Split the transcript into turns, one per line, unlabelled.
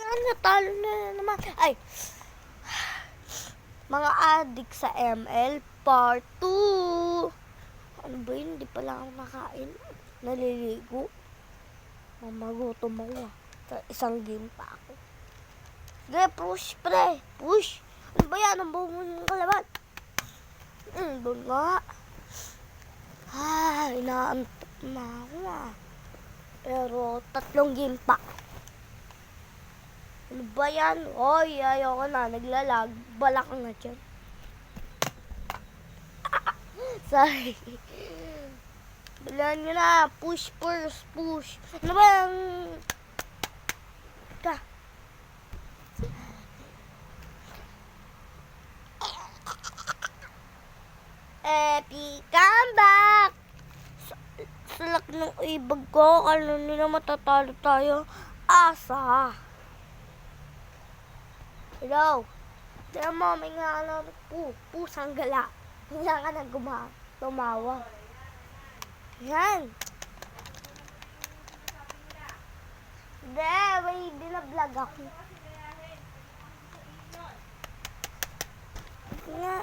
Natalo na naman. Ay, mga adik sa ML, part 2. Ano ba yun? Hindi pala ako nakain. Naliligo. Mamagutom ako. Isang game pa ako. Sige, push, pre. Push. Ano ba yan? Ang buong yung kalaban. Doon nga. Inaantok na ako Pero 3 game pa. Ano ba yan? Oy, ayoko na. Naglalag. Balak nga dyan. Sorry. Bilan nyo na. Push first. Push. Ano ba yung... Epic comeback! Sa laki ng ibag ko, kala nila matatalo tayo. Asa? Hello? Tiyan mo, may nga alam pusang gala. Hindi ka na tumawa. Yan. Hindi, may binablog ako. Nga.